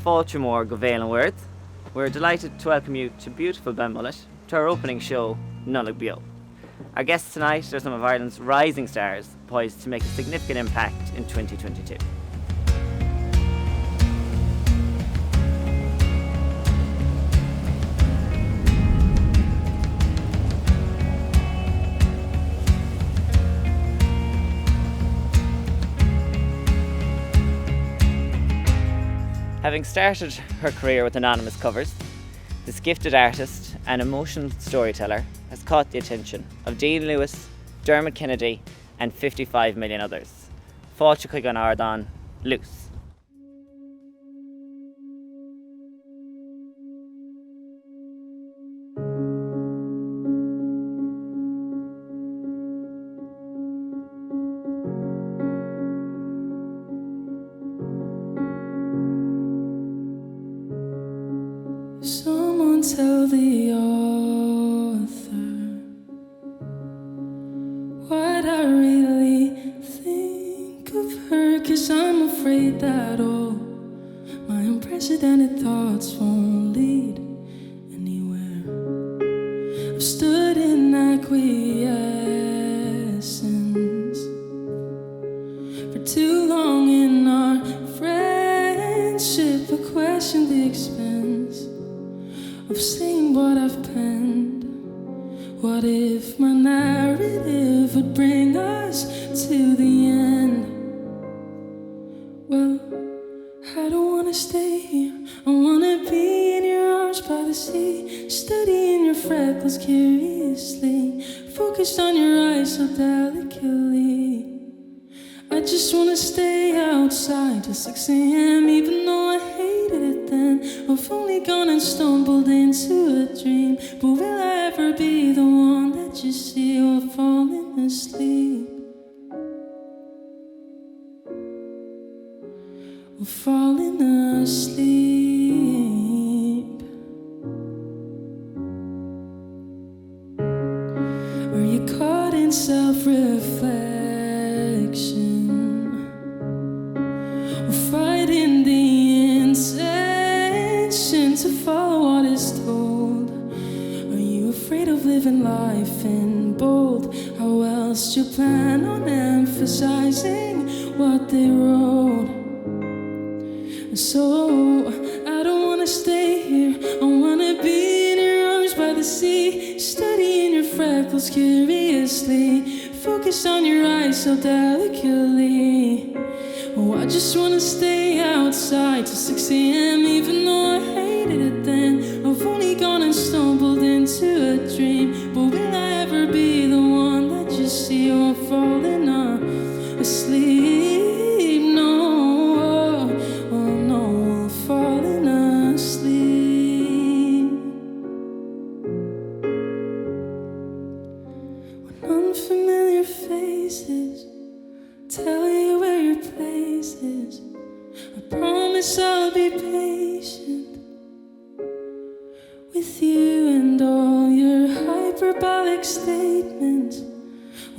Fáilte mór go Béal and Mhuirthead. We're delighted to welcome you to beautiful Belmullet to our opening show, Nollaig Beo. Our guests tonight are some of Ireland's rising stars, poised to make a significant impact in 2022. Having started her career with anonymous covers, this gifted artist and emotional storyteller has caught the attention of Dean Lewis, Dermot Kennedy and 55 million others. Fáilte chuig an ardán, Luce. Someone tell the author what I really think of her, 'cause I'm afraid that all my unprecedented thoughts won't lead anywhere. I've stood in acquiescence for too long in our friendship. I questioned the expense of saying what I've penned. What if my narrative would bring us to the end? Well, I don't wanna stay here. I wanna be in your arms by the sea, studying your freckles curiously, focused on your eyes so delicately. I just wanna stay outside till 6 a.m. even though I hated it then. I've only gone and stumbled into a dream, but will I ever be the one that you see while falling asleep? While falling asleep. Are you caught in self-reflection, fighting the intention to follow what is told? Are you afraid of living life in bold? How else do you plan on emphasizing what they wrote? So I don't wanna stay here. I wanna be in your arms by the sea, studying your freckles curiously, focused on your eyes so delicately. Oh, I just wanna stay outside till 6 a.m. even though I hated it then. I've only gone and stumbled into a dream, but will I ever be the one that you see while falling asleep? No, oh no, falling asleep. When unfamiliar faces tell you where your place is, I promise I'll be patient with you and all your hyperbolic statements.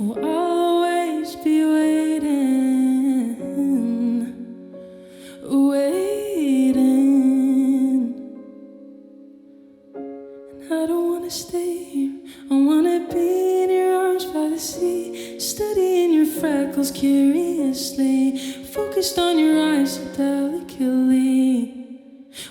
Oh, I'll always be waiting, waiting. And I don't wanna stay here. I wanna be in your arms by the sea, studying your freckles curiously, focused on your eyes so delicately.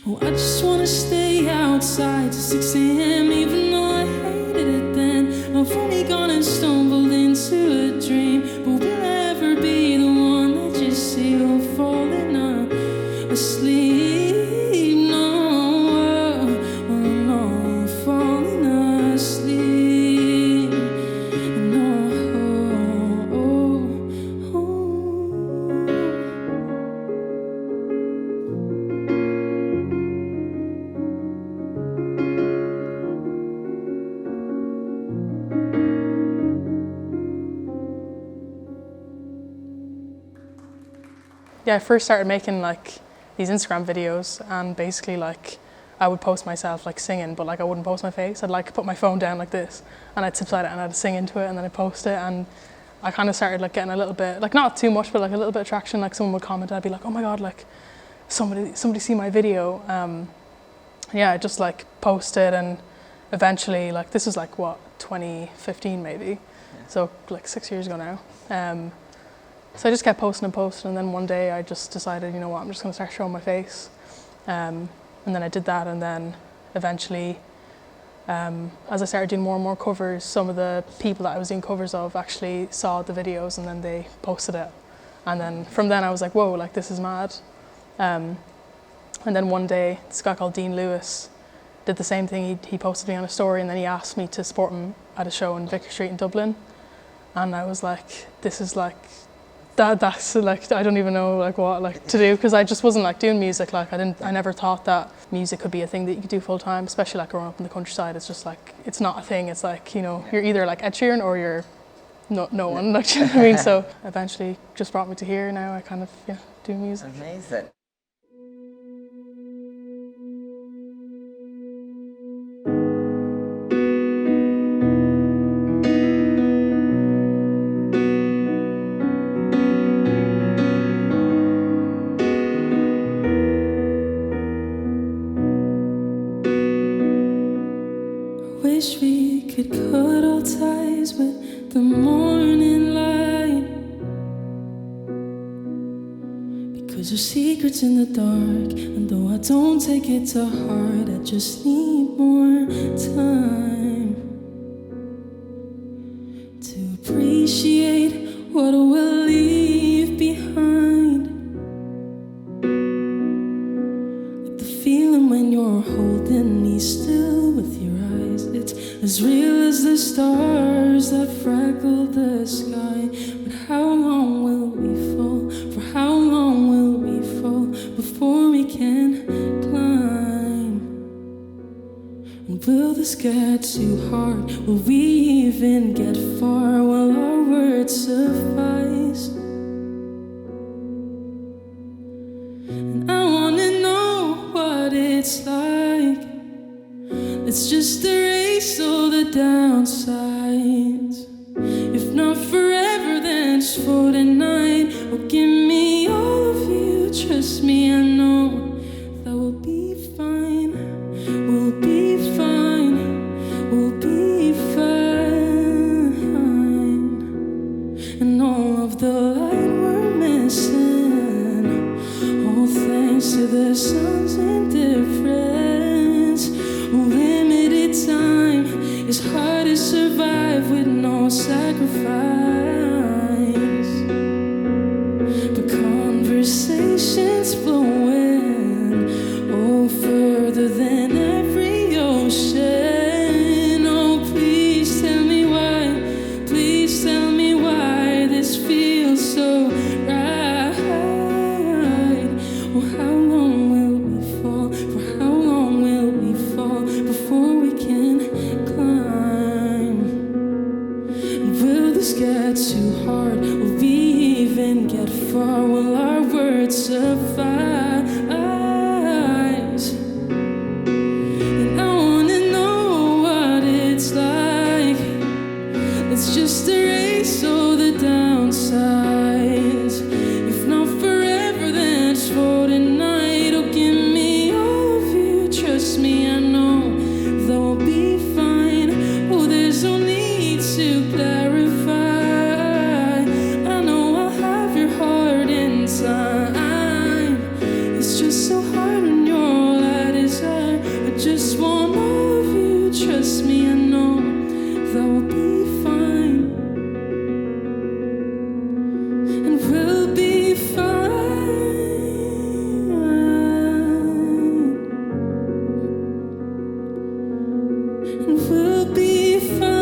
Oh, I just wanna stay outside till 6 a.m. even though I hated it then. I've only gone and stumbled into a dream, but will I ever be the one that you see while falling asleep? No, oh no, falling asleep. No, oh, oh, oh. Yeah, I first started making like these Instagram videos, and basically like I would post myself like singing, but like I wouldn't post my face. I'd like put my phone down like this and I'd sit beside it and I'd sing into it and then I'd post it, and I kind of started like getting a little bit, like not too much, but like a little bit of traction. Like someone would comment and I'd be like, oh my God, like somebody see my video. Yeah, I just like posted, and eventually, like, this was like what, 2015 maybe, so like 6 years ago now. So I just kept posting, and then one day I just decided, you know what, I'm just going to start showing my face. And then I did that, and then eventually, as I started doing more and more covers, some of the people that I was doing covers of actually saw the videos, and then they posted it. And then from then I was like, whoa, like, this is mad. And then one day, this guy called Dean Lewis did the same thing. He posted me on a story, and then he asked me to support him at a show in Vicar Street in Dublin. And I was like, this is like, that's like, I don't even know like what like to do, because I just wasn't like doing music. Like I never thought that music could be a thing that you could do full time, especially like growing up in the countryside. It's just like, it's not a thing. It's like, you know, you're either like Ed Sheeran or you're no one, like, do you know what I mean? So eventually just brought me to here. Now I kind of, do music. Amazing. Wish we could cut all ties with the morning light, because there's secrets in the dark, and though I don't take it to heart, I just need more time to appreciate what we'll leave behind. Like the feeling when you're holding me still with your eyes. It's as real as the stars that freckle the sky. But how long will we fall? For how long will we fall before we can climb? And will this get too hard? Will we even get far? Will our words suffice? And I wanna know what it's like. Let's just erase all the downsides. If not forever, then just for tonight. Oh, give me all of you. Trust me, I know that we'll be fine. We'll be fine. We'll be fine. And all of the light we're missing, all thanks to the sun's indifference. Limited time, it's hard to survive with no sacrifice. But conversations flowing, oh, further than every ocean. Oh, please tell me why, please tell me why this feels so right. Oh, how long will we fall? For how long will we fall before we can climb? And will this get too hard? Will we even get far? Will our words suffice? And I wanna know what it's like. Let's just erase all the downsides. If not forever, then just for tonight. Oh, give me all of you. Trust me, I know that we'll be fine. Oh, there's no need to clarify. I know I'll have your heart in time. It's just so hard when you're all I desire. I just want all of you. Trust me, I know that we'll be fine. And we'll be fine. And we'll be fine.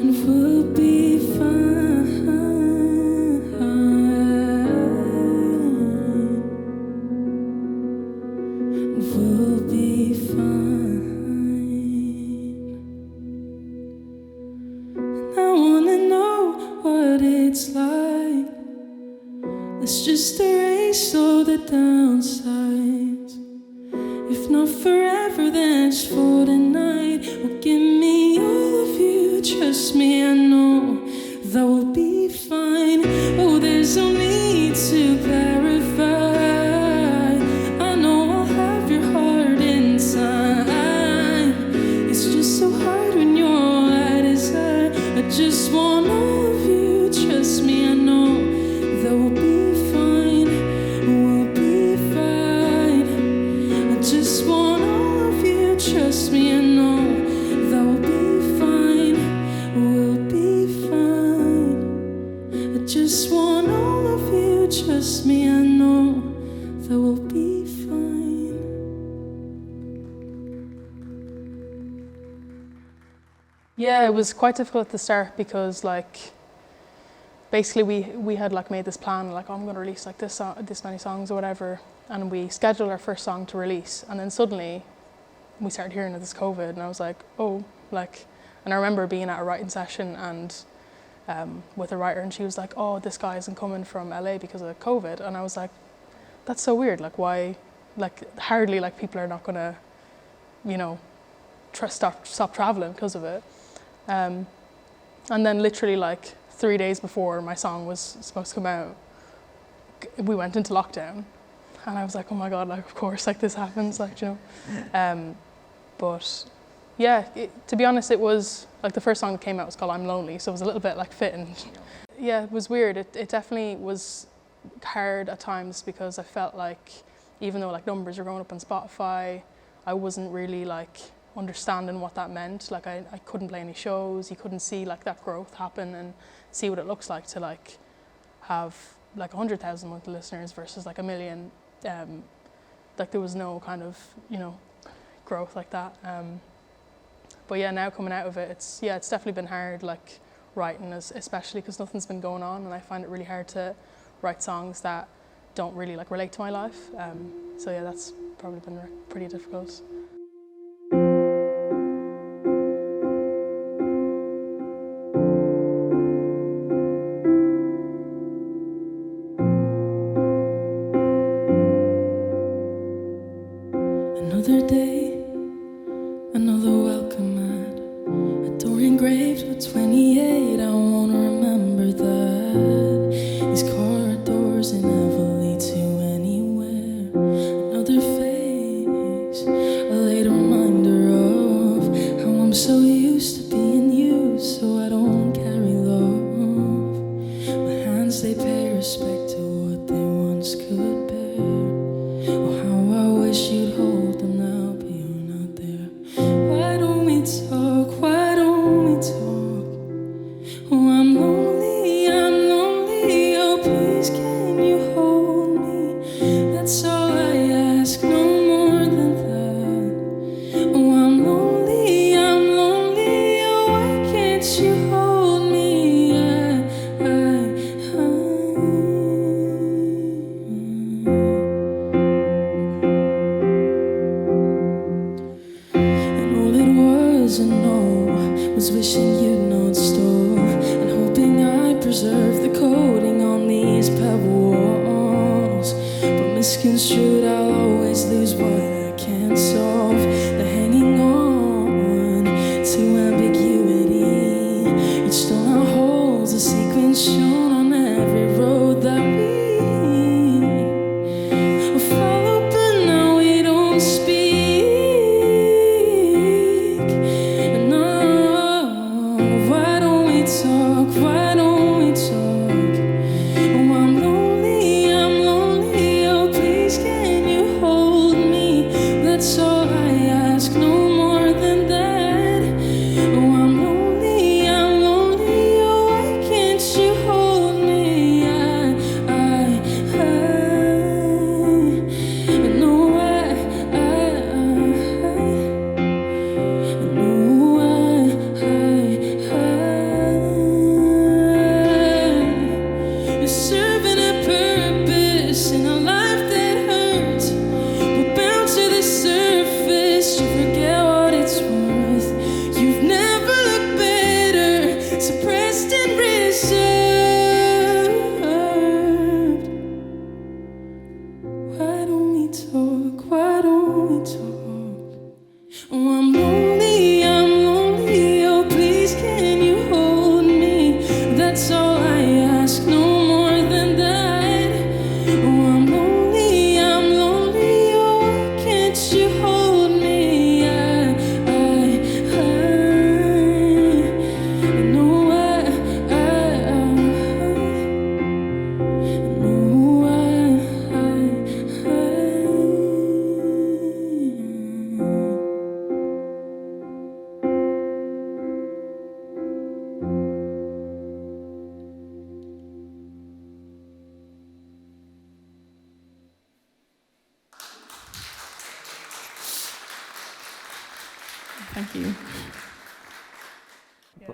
And we'll be fine. And we'll be fine. And I wanna know what it's like. Let's just erase all the downsides. If not forever, then just for tonight. Oh, give me all of you. Trust me, I know that will be fine. Oh, there's no need to clarify. I know I'll have your heart inside. It's just so hard when you're all I desire. I just want all of you. Trust me, I know that we'll be fine. We'll be fine. I just want all of you. Trust me, I know that we'll be fine. We'll be fine. I just want all of you. Trust me, I know that we'll be fine. Yeah, it was quite difficult at the start because like basically we had like made this plan like, oh, I'm going to release like this many songs or whatever, and we scheduled our first song to release, and then suddenly we started hearing of this COVID, and I was like, oh, like, and I remember being at a writing session and with a writer, and she was like, oh, this guy isn't coming from LA because of COVID, and I was like, that's so weird, like why, like hardly like people are not gonna, you know, stop traveling because of it. And then literally like 3 days before my song was supposed to come out, we went into lockdown, and I was like, oh my God, like of course, like this happens, like, you know. But yeah, to be honest, it was like the first song that came out was called I'm Lonely, so it was a little bit like fitting. Yeah, it was weird. It definitely was hard at times because I felt like even though like numbers were going up on Spotify, I wasn't really like understanding what that meant. Like I couldn't play any shows, you couldn't see like that growth happen and see what it looks like to like have like 100,000 monthly listeners versus like 1 million. Like there was no kind of, you know, growth like that. But yeah, now coming out of it, it's definitely been hard, like writing, especially because nothing's been going on, and I find it really hard to write songs that don't really like relate to my life. So yeah, that's probably been pretty difficult. Another day, another welcome mat. A door engraved with 28. I won't remember that. These corridors they never lead to anywhere. Another face, a late reminder of how I'm so used to being used, so I don't carry love. My hands they pay respect to what they once could bear. Oh, how I wish you'd hold them now, but you're not there. Why don't we talk? Why don't we talk? Oh, I'm lonely, oh please can you hold me? That's all I ask, no more than that. Oh, I'm lonely, oh why can't you hold me? And all it was a no, was wishing you'd not stop, and hoping I'd preserve the coding on these pebble walls. But misconstrued, I'll always lose what I can't solve. The hanging on to ambiguity. Each stone I hold's a sequence shown on every road that we follow, but now we don't speak. And why don't we talk? Why don't we talk? Oh, I'm lonely, oh please can you hold me? That's all I ask, no more than that. Oh, I'm lonely, oh why can't you hold me? I know you're serving a purpose in a life that hurts. We're bound to the surface, you forget what it's worth. You've never looked better, suppressed and reserved. Why don't we talk? Why don't we talk? Oh, I'm lonely, oh please can you hold me? That's Thank you.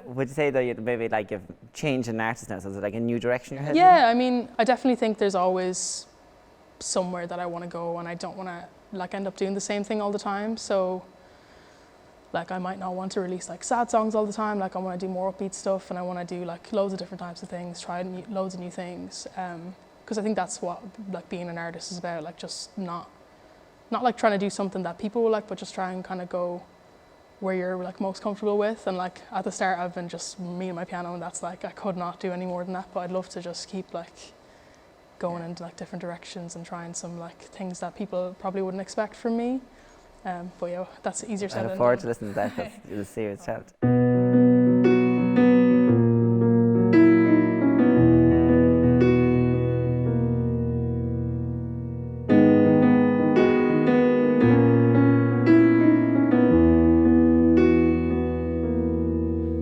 Would you say though you'd maybe like you've changed an artist now? So is it like a new direction you're heading? Yeah, I mean, I definitely think there's always somewhere that I want to go, and I don't want to like end up doing the same thing all the time. So like I might not want to release like sad songs all the time. Like I want to do more upbeat stuff, and I want to do like loads of different types of things, try loads of new things. Because I think that's what like being an artist is about. Like just not like trying to do something that people will like, but just try and kind of go where you're like most comfortable with. And like at the start I've been just me and my piano, and that's like I could not do any more than that, but I'd love to just keep like going into like different directions and trying some like things that people probably wouldn't expect from me. But yeah, that's easier said than done. I look forward to listening to that, because you'll see it's out.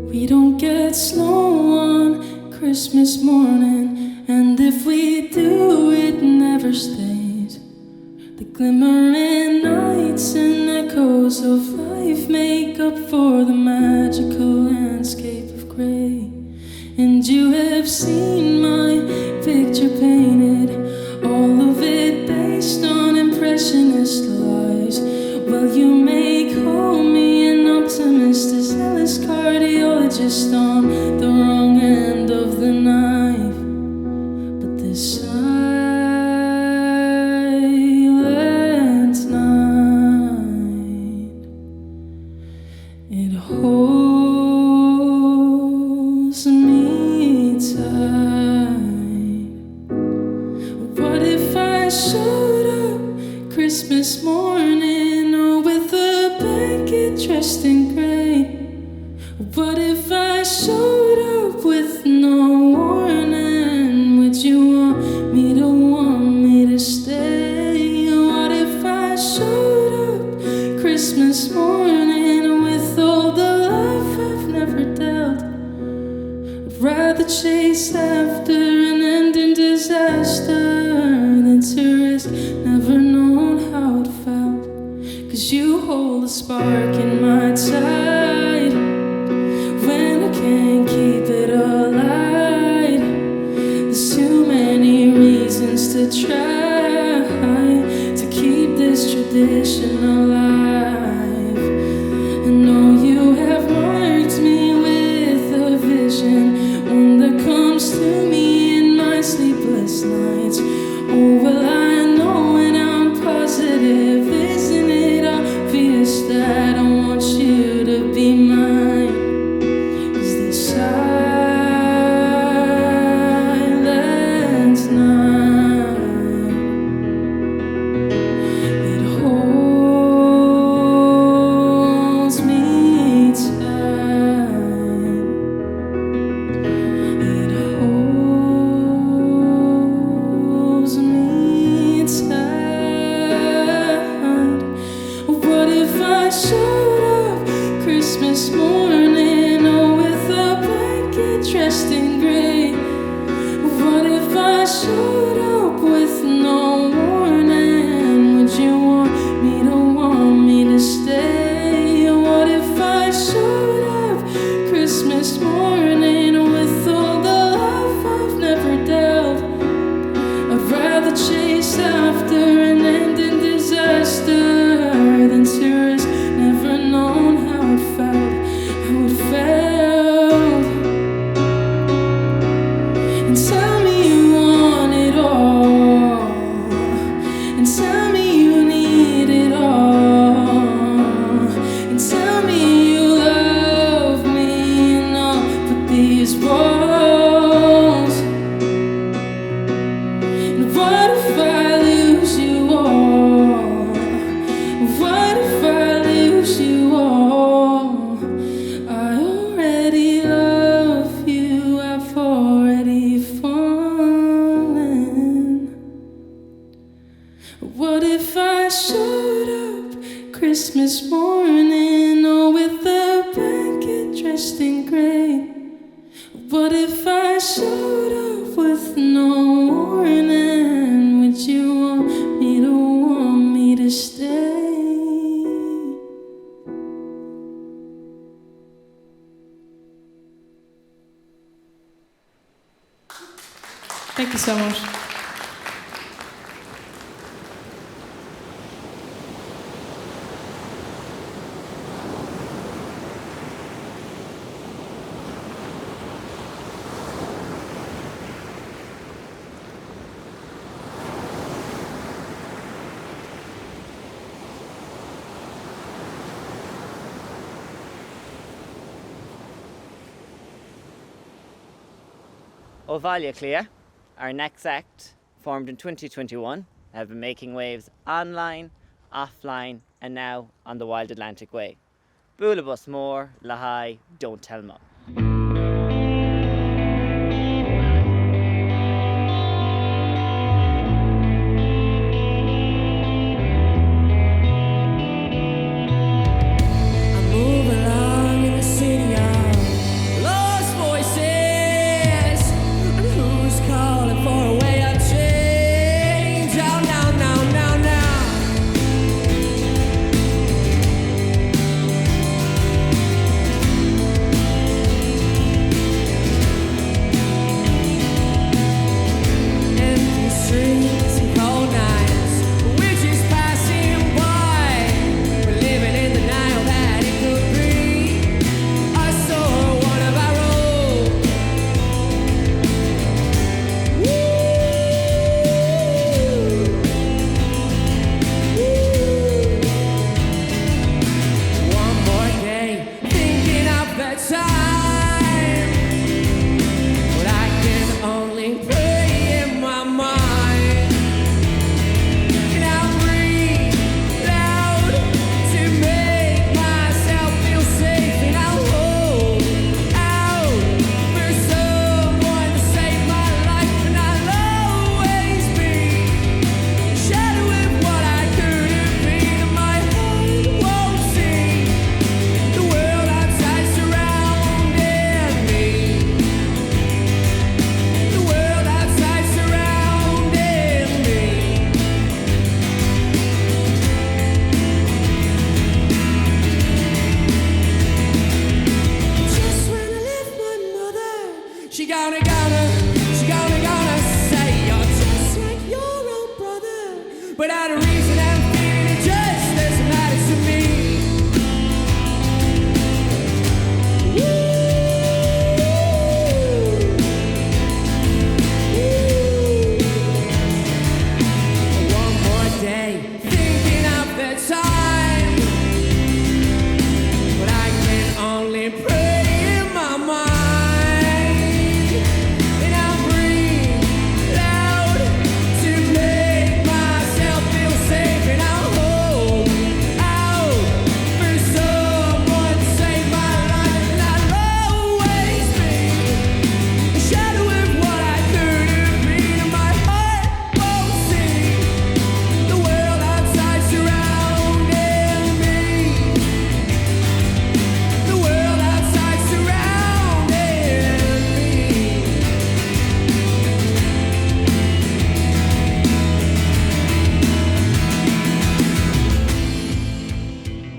We don't get slow on Christmas morning, and if we do, it never stays. The glimmering nights and echoes of life make up for the magical landscape of grey. And you have seen my picture painted, all of it based on impressionist lies. Well, you may call me an optimist, a zealous cardiologist on the wrong end of the knife. But this silent night, it holds me tight. What if I showed up Christmas morning, oh, with a blanket dressed in grey? What if I showed up with no warning? Would you want me to stay? What if I showed up Christmas morning with all the love I've never dealt? I'd rather chase after an ending disaster than to risk never knowing how it felt. 'Cause you hold a spark in my tide when I can't keep it alight. There's too many reasons to try to keep this tradition alive. I know you have marked me with a vision, one that comes to me in my sleepless nights. Oh, well, I know and I'm positive, isn't it obvious that I want you to be mine? Is this silent night, it holds me tight. It holds me tight. What if I showed up Christmas morning, oh, with a blanket dressed in grey? What if I showed up with no warning? Would you want me to stay? What if I showed up Christmas morning with all the love I've never dealt? I'd rather chase after an ending disaster than to risk never knowing how it felt. And tell me you want it all, and tell me you need it all, and tell me you love me enough for these walls. And what if I lose you all? What if I lose you all? I already love you, I've already fallen. What if I showed up Christmas morning, oh, with a blanket dressed in grey? What if I showed up with no warning? Would you want me to stay? Thank you so much. Ovalia Clia, our next act, formed in 2021, have been making waves online, offline, and now on the Wild Atlantic Way. Búlabus mór, lahai, don't tell me.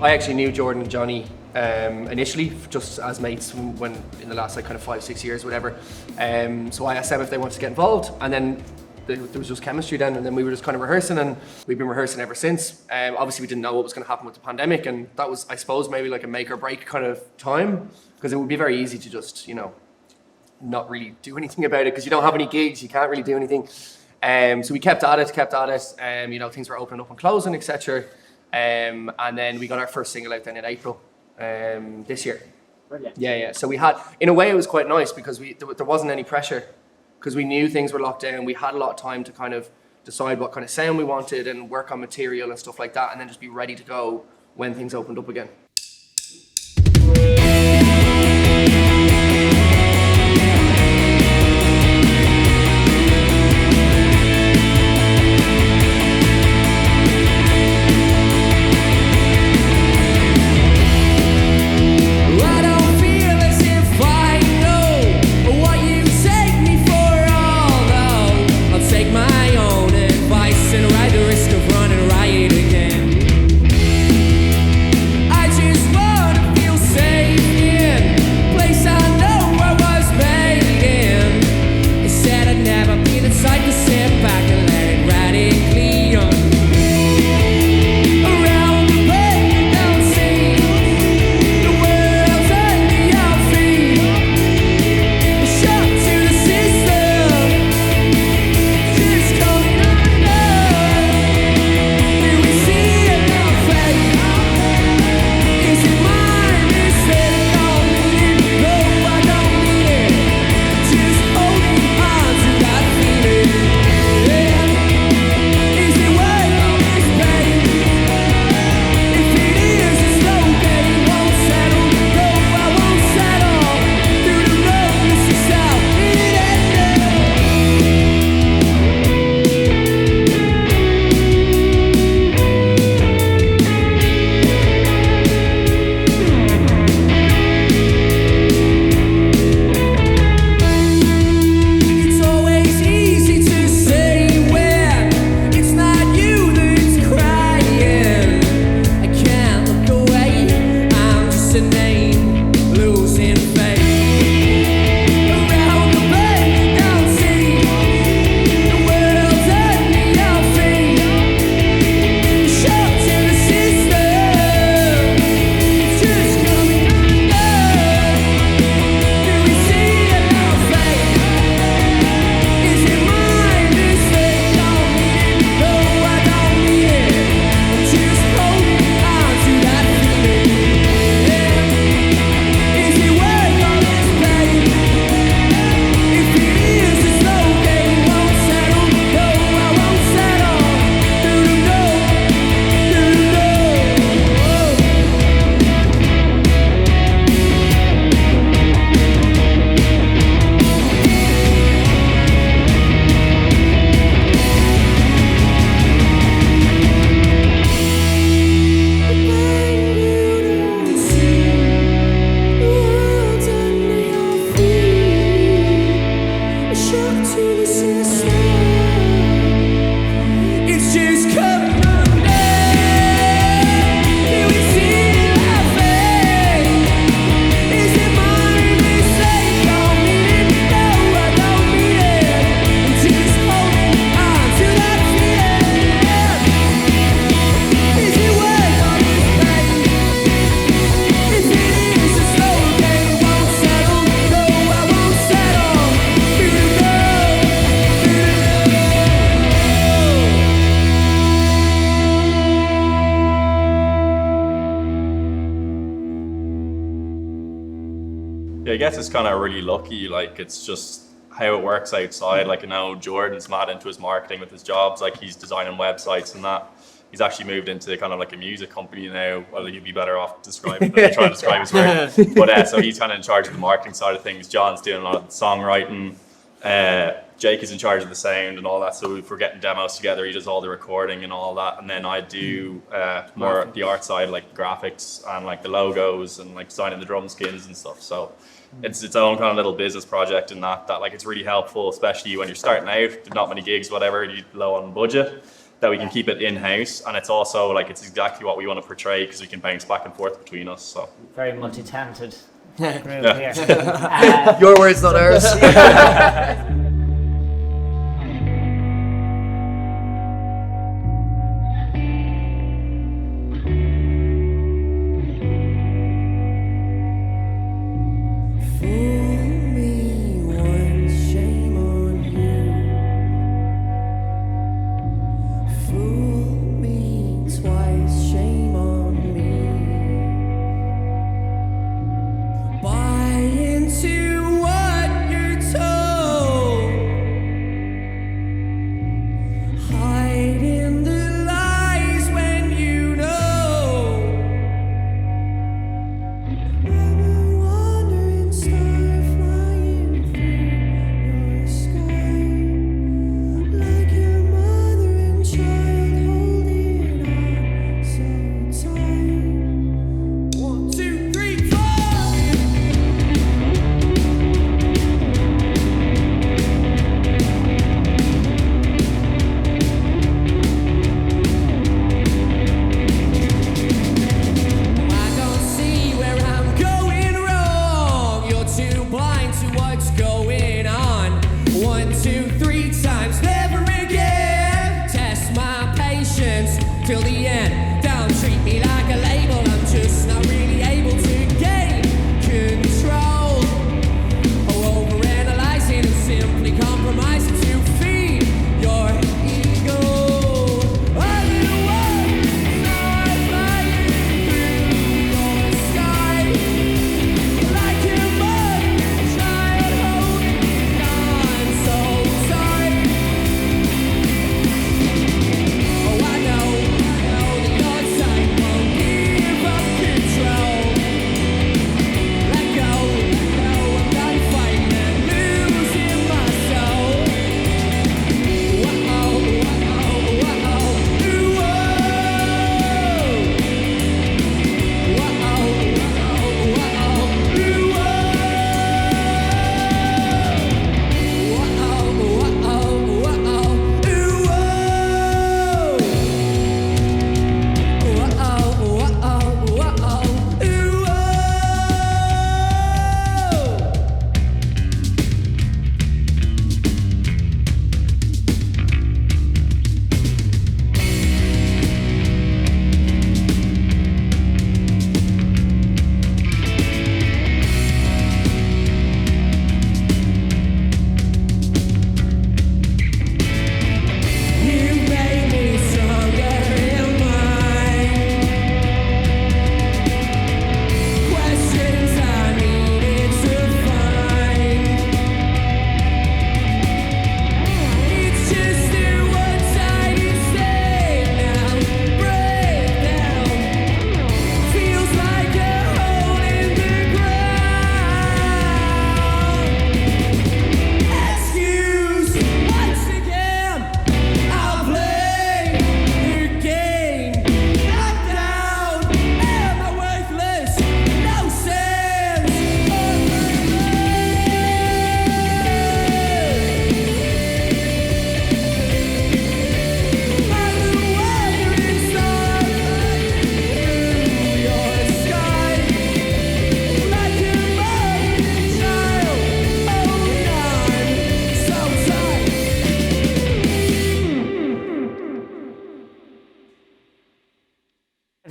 I actually knew Jordan and Johnny initially just as mates when in the last like kind of 5-6 years, whatever. So I asked them if they wanted to get involved, and then there was just chemistry then, and then we were just kind of rehearsing, and we've been rehearsing ever since. Obviously we didn't know what was going to happen with the pandemic, and that was, I suppose, maybe like a make or break kind of time, because it would be very easy to just, you know, not really do anything about it because you don't have any gigs, you can't really do anything. So we kept at it, you know, things were opening up and closing, etc. And then we got our first single out then in April this year. Brilliant. Yeah. So we had, in a way it was quite nice because there wasn't any pressure, because we knew things were locked down. We had a lot of time to kind of decide what kind of sound we wanted and work on material and stuff like that, and then just be ready to go when things opened up again. I I guess it's kind of really lucky. Like, it's just how it works outside. Like, Jordan's mad into his marketing with his jobs. Like, he's designing websites and that. He's actually moved into kind of like a music company now. Well, he'd be better off describing than trying to describe his work. But so he's kind of in charge of the marketing side of things. John's doing a lot of the songwriting. Jake is in charge of the sound and all that. So if we're getting demos together, he does all the recording and all that. And then I do more the art side, like graphics and like the logos and like designing the drum skins and stuff. So it's its own kind of little business project, and that like it's really helpful, especially when you're starting out. There's not many gigs, whatever, you're low on budget, that we can keep it in-house. And it's also like it's exactly what we want to portray, because we can bounce back and forth between us. So Very multi-talented group here. Your words, not ours.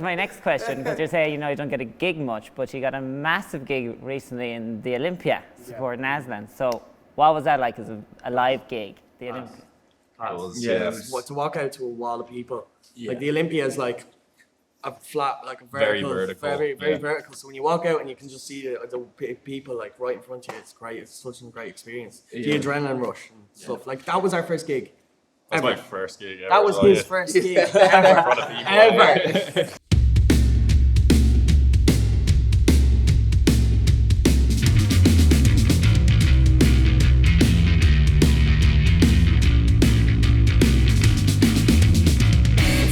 My next question, because you're saying, you don't get a gig much, but you got a massive gig recently in the Olympia supporting Aslan. So what was that like as a live gig, the Olympia? To walk out to a wall of people. Like the Olympia is like a flat, like a Very vertical, vertical, very yeah. vertical. So when you walk out and you can just see the people like right in front of you, it's great. It's such a great experience. The adrenaline rush and stuff. Like that was our first gig. That's Ever. my first gig ever. That was as well, his yeah. first gig In front of people. ever.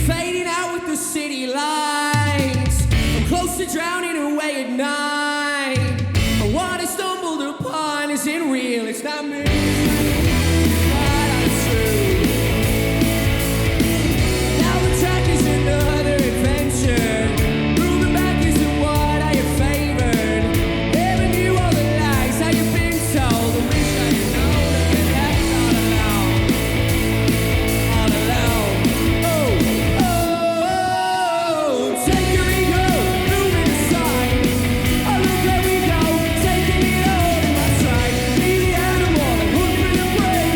Fading out with the city lights. I'm close to drowning away at night. But what I stumbled upon isn't real, it's not me. But I'm true. Now the track is another adventure. Moving back isn't what I have favored. Never knew all the lies I have been told. I wish I had known that it happened all alone. All alone. Take your ego, move it aside. Oh, look where we go, taking it all in my stride. Be the animal, like hook for the prey.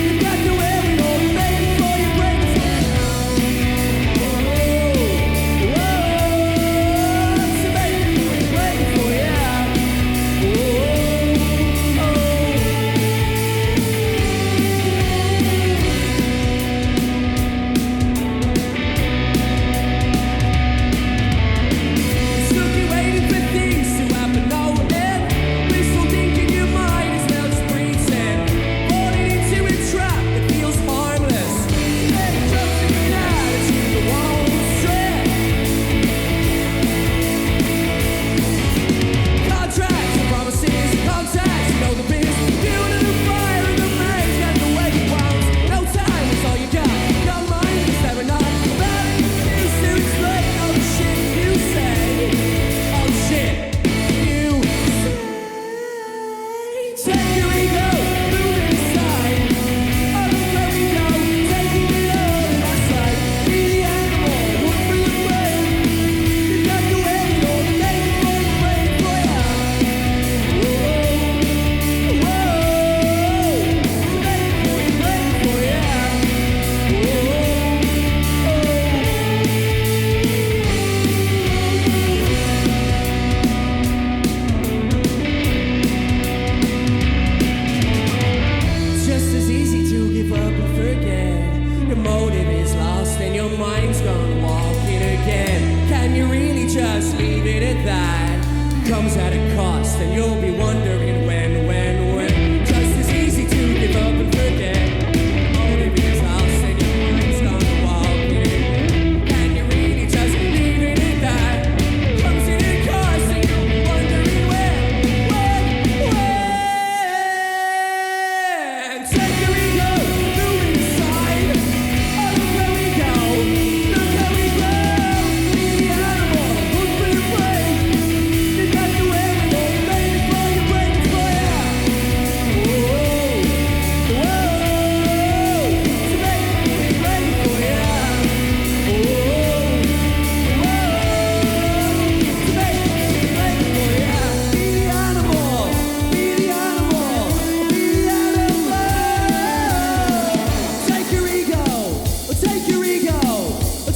You got to wear it all, make it for your brain. So make it for your brain, for Stuck you waiting for things to happen, no end. Wishful thinking your mind is now just pretend. Falling into a trap that feels harmless. Then trusting an attitude that won't stress. Contracts and promises, contacts, you know the biz. Building the fire in the maze, got the way you want. No time, it's all you got. No mind, it's never not. About an excuse to explain all the shit you say. All the shit you say. Take your ego, move it aside. Oh, look where we go, taking it all in our stride. Be the animal, look for the prey. You got to wear it all, make it for your brain, for ya. Whoa, make it for your brain, for ya. It's just as easy to give up and forget. Your motive is lost and your mind's gone walking again. Can you really just leave it at that? Comes at a cost and you'll be wondering when. Just as easy to give up and forget. Your motive is lost and your mind's gone walking again. Can you really just leave it at that? Comes at a cost and you'll be wondering when. Take your ego, move it aside. Oh, look where we go, look how we grow. Be the animal, look for the prey. You got to wear it all, make it for your brain, for ya. So make it for your brain, for ya. So make it for your brain, for ya. Be the animal, be the animal, be the animal. Take your ego, take your ego,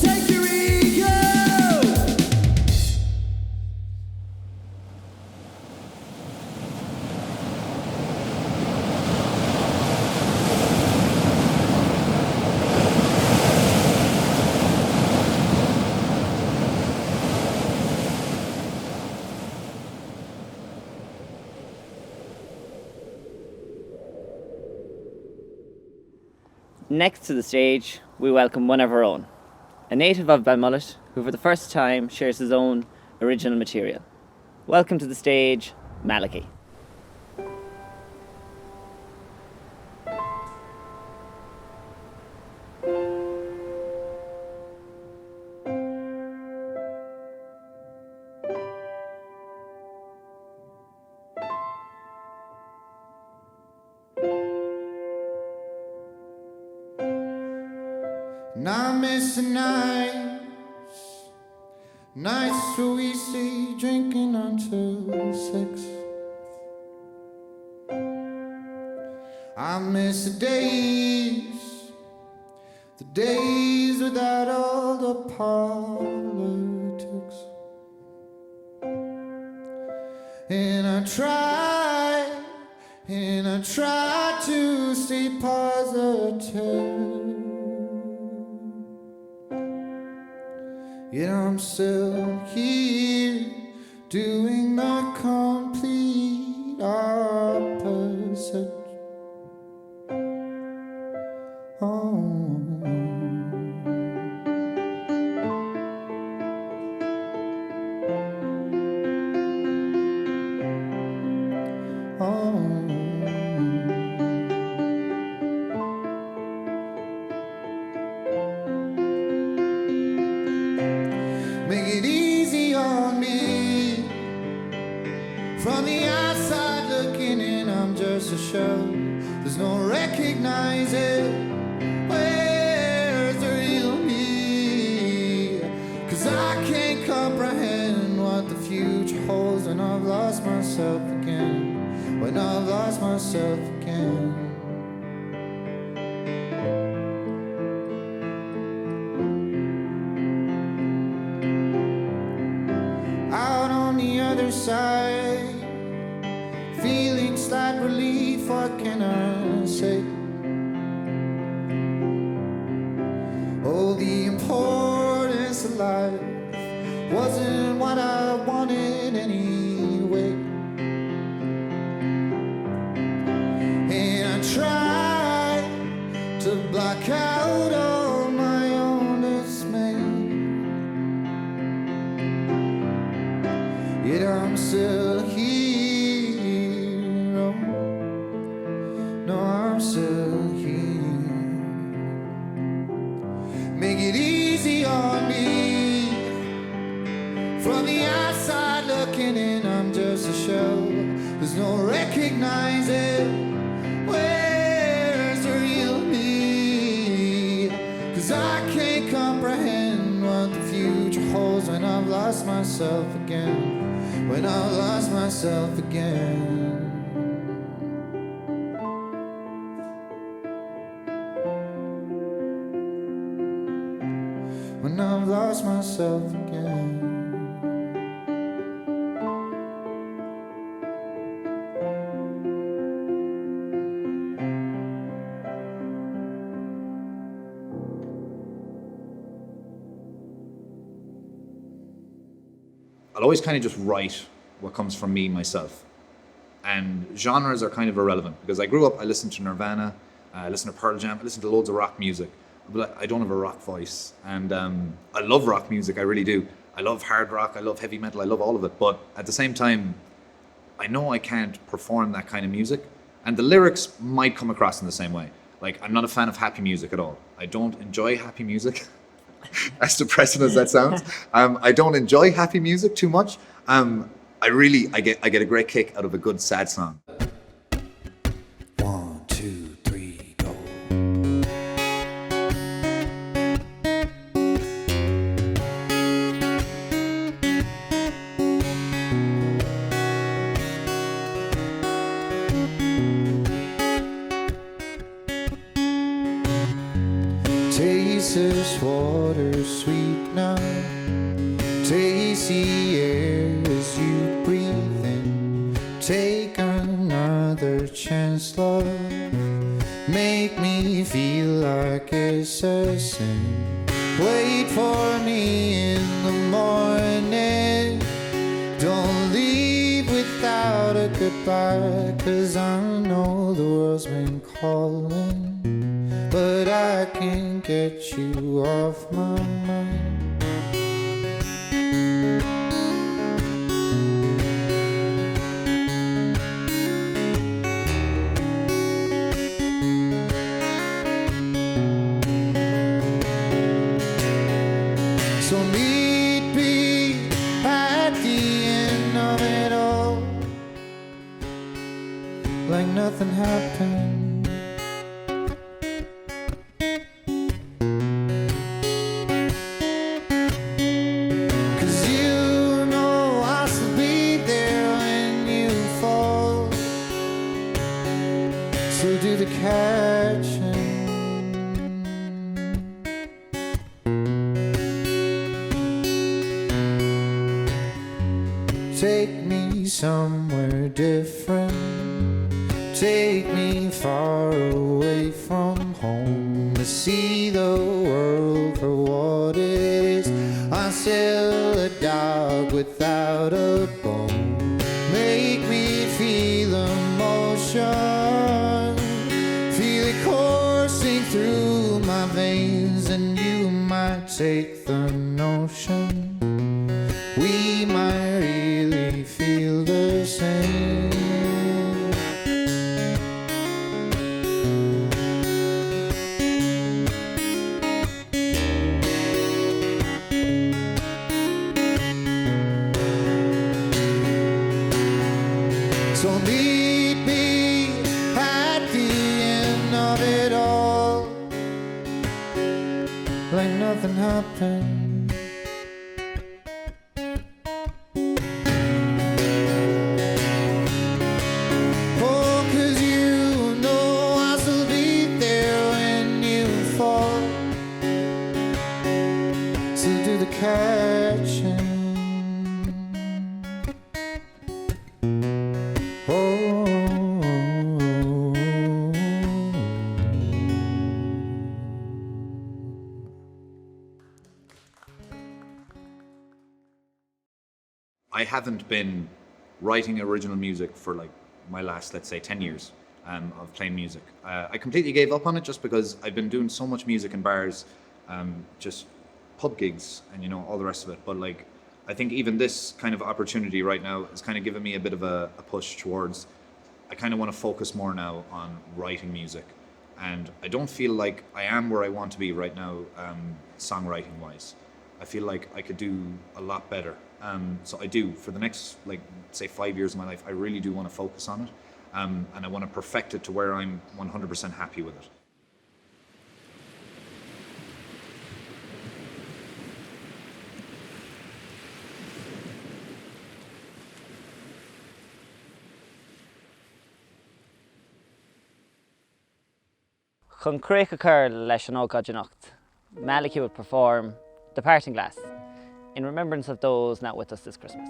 take your ego. Next to the stage, we welcome one of our own, a native of Belmullet who for the first time shares his own original material. Welcome to the stage, Malachy. And I miss the nights where we stay drinking until 6. I miss the days without all the parlors. And I try to stay positive. Yet I'm still here doing the complete opposite. Make it easy on me. From the outside looking in, I'm just a shell. There's no recognizing where's the real me. 'Cause I can't comprehend what the future holds when I've lost myself again. When I've lost myself again. Out on the other side, feeling slight relief, what can I say? Oh, the importance of life wasn't what I wanted anyway. And I tried to block out all my own dismay. Yet I'm still here. No, I'm still here. Make it easy on me. From the outside looking in, I'm just a shell. There's no recognizing where's the real me. 'Cause I can't comprehend what the future holds when I've lost myself again. When I've lost myself again. When I've lost myself again. I'll always kind of just write what comes from me, myself. And genres are kind of irrelevant because I grew up, I listened to Nirvana, I listened to Pearl Jam, I listened to loads of rock music. But I don't have a rock voice. And I love rock music, I really do. I love hard rock, I love heavy metal, I love all of it. But at the same time, I know I can't perform that kind of music. And the lyrics might come across in the same way. Like, I'm not a fan of happy music at all. I don't enjoy happy music. As depressing as that sounds, I don't enjoy happy music too much. I get a great kick out of a good sad song. 1, 2, 3, go. Taste this water sweet now. Taste the air as you breathe in. Take another chance, love. Make me feel like it's a sin. Wait for me in the morning. Don't leave without a goodbye. 'Cause I know the world's been calling, but I can't get you off my mind. So meet me at the end of it all, like nothing happened. 'Cause you know I'll still be there when you fall. So do the catching. Take me somewhere different. Take me far away from home to see the world for what it is. I'm still a dog without a bone. Make me feel emotion, feel it coursing through my veins, and you might take the notion we might really feel the same. So meet me at the end of it all, like nothing happened. I haven't been writing original music for like my last, let's say, 10 years of playing music. I completely gave up on it just because I've been doing so much music in bars, just pub gigs and, you know, all the rest of it. But like, I think even this kind of opportunity right now is kind of giving me a bit of a push towards, I kind of want to focus more now on writing music. And I don't feel like I am where I want to be right now, songwriting wise. I feel like I could do a lot better. So I do, for the next, like, say 5 years of my life, I really do want to focus on it. And I want to perfect it to where I'm 100% happy with it. Chun craocha cur leis an ócáid anocht, Malachy would perform The Parting Glass in remembrance of those not with us this Christmas.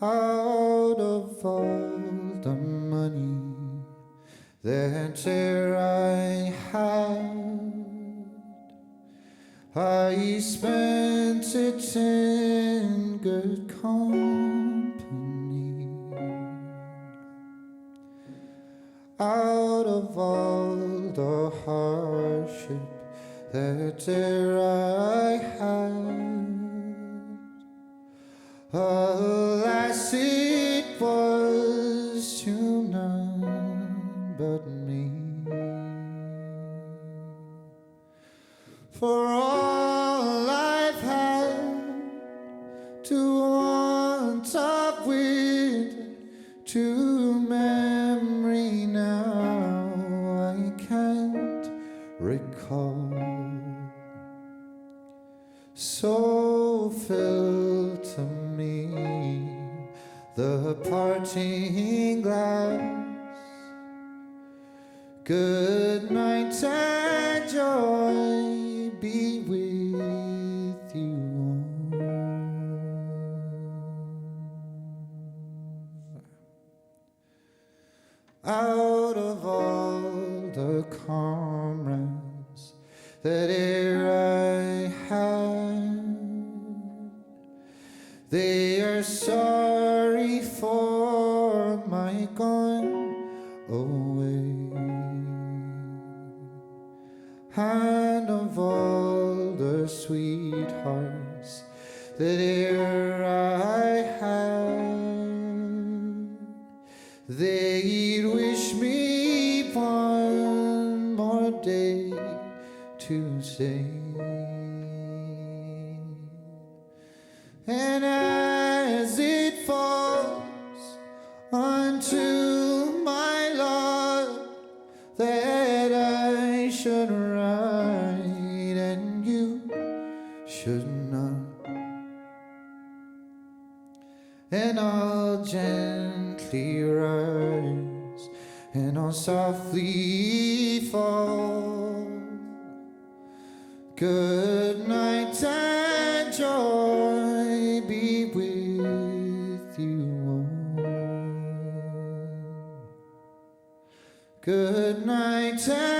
Out of all the money that I had, I spent it in good company. Out of all the hardship that I had, alas, it was to none but me. For all I've had to want of wit, to memory now I can't recall. So fill to me the parting glass. Good night and joy be with you all. Out of all the comrades that e'er I had, they are sorry for my gone away. And of all the sweethearts that e'er I had, they'd wish me one more day to stay. And as it falls unto my lot that I should write and you should not, and I'll gently rise and I'll softly fall. Good night and joy be tell